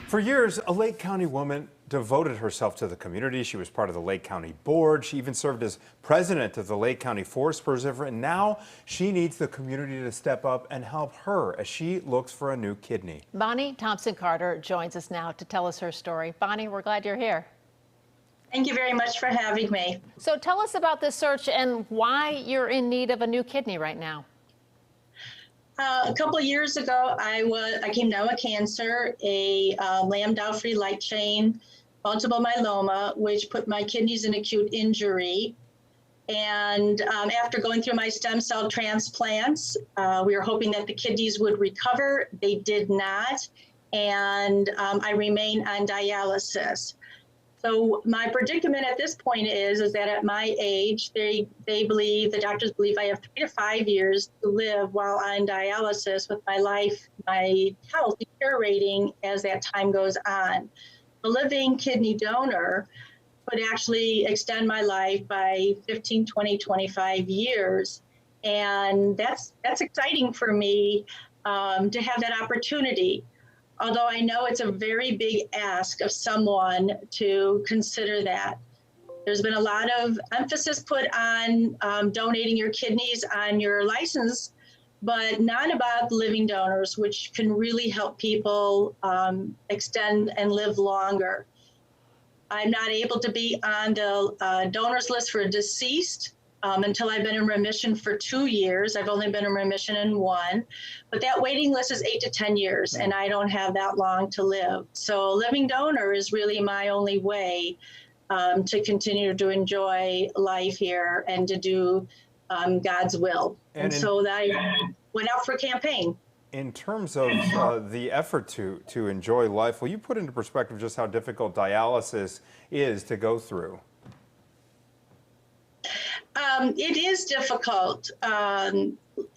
For years, a Lake County woman devoted herself to the community. She was part of the Lake County board. She even served as president of the Lake County Forest Preserve. And now she needs the community to step up and help her as she looks for a new kidney. Bonnie Thompson-Carter joins us now to tell us her story. Bonnie, we're glad you're here. Thank you very much for having me. So tell us about this search and why you're in need of a new kidney right now. A couple of years ago, I came down with cancer, a lambda-free light chain, multiple myeloma, which put my kidneys in acute injury. And after going through my stem cell transplants, we were hoping that the kidneys would recover. They did not, and I remain on dialysis. So my predicament at this point is that at my age, the doctors believe I have 3 to 5 years to live while on dialysis, with my health deteriorating as that time goes on. A living kidney donor could actually extend my life by 15, 20, 25 years. And that's exciting for me to have that opportunity. Although I know it's a very big ask of someone to consider that. There's been a lot of emphasis put on donating your kidneys on your license, but not about living donors, which can really help people extend and live longer. I'm not able to be on the donors list for deceased until I've been in remission for 2 years. I've only been in remission in 1, but that waiting list is 8 to 10 years, and I don't have that long to live. So living donor is really my only way to continue to enjoy life here and to do God's will. And so I went out for a campaign. In terms of the effort to enjoy life, will you put into perspective just how difficult dialysis is to go through? It is difficult.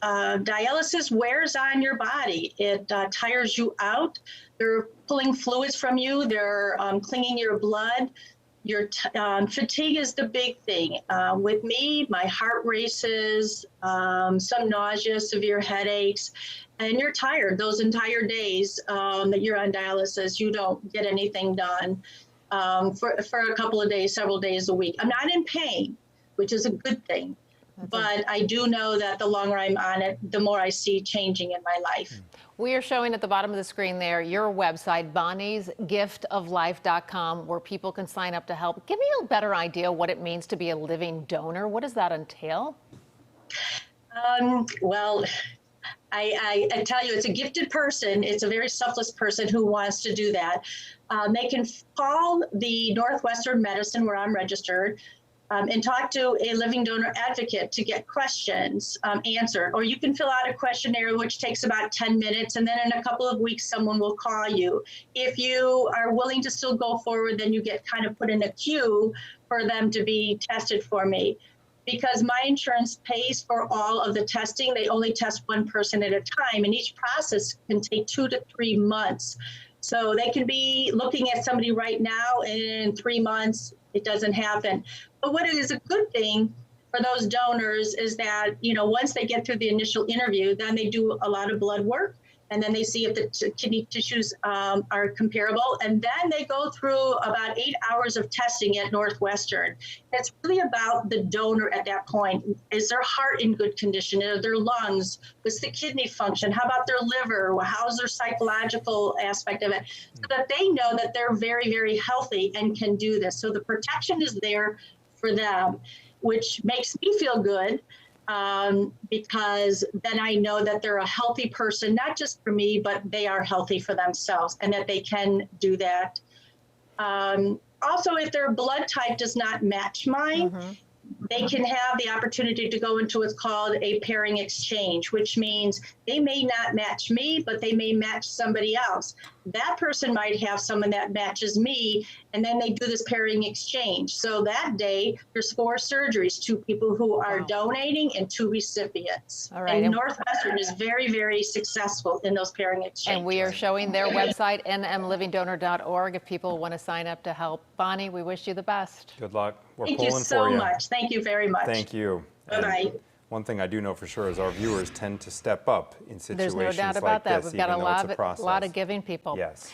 Dialysis wears on your body. It tires you out. They're pulling fluids from you. They're cleaning your blood. Your fatigue is the big thing. With me, my heart races, some nausea, severe headaches, and you're tired. Those entire days that you're on dialysis, you don't get anything done for a couple of days, several days a week. I'm not in pain, which is a good thing. But I do know that the longer I'm on it, the more I see changing in my life. We are showing at the bottom of the screen there your website, bonniesgiftoflife.com, where people can sign up to help. Give me a better idea what it means to be a living donor. What does that entail? Well, I tell you, it's a gifted person. It's a very selfless person who wants to do that. They can call the Northwestern Medicine, where I'm registered, and talk to a living donor advocate to get questions answered. Or you can fill out a questionnaire, which takes about 10 minutes, and then in a couple of weeks, someone will call you. If you are willing to still go forward, then you get kind of put in a queue for them to be tested for me. Because my insurance pays for all of the testing, they only test one person at a time, and each process can take 2 to 3 months. So they can be looking at somebody right now, and in 3 months, it doesn't happen. But what is a good thing for those donors is that, once they get through the initial interview, then they do a lot of blood work, and then they see if the kidney tissues are comparable. And then they go through about 8 hours of testing at Northwestern. It's really about the donor at that point. Is their heart in good condition? Are their lungs? What's the kidney function? How about their liver? How's their psychological aspect of it? So that they know that they're very, very healthy and can do this. So the protection is there for them, which makes me feel good. Because then I know that they're a healthy person, not just for me, but they are healthy for themselves, and that they can do that. Also, if their blood type does not match mine, they can have the opportunity to go into what's called a pairing exchange, which means they may not match me, but they may match somebody else. That person might have someone that matches me, and then they do this pairing exchange. So that day, there's 4 surgeries, 2 people who are donating and 2 recipients. All right. And Northwestern is very, very successful in those pairing exchanges. And we are showing their website, nmlivingdonor.org, if people want to sign up to help. Bonnie, we wish you the best. Good luck. We're Thank you pulling so for you. much. Thank you very much. Thank you. Bye-bye. One thing I do know for sure is our viewers tend to step up in situations There's no doubt like about that. this, We've got even a though it's a process. lot of giving people. Yes.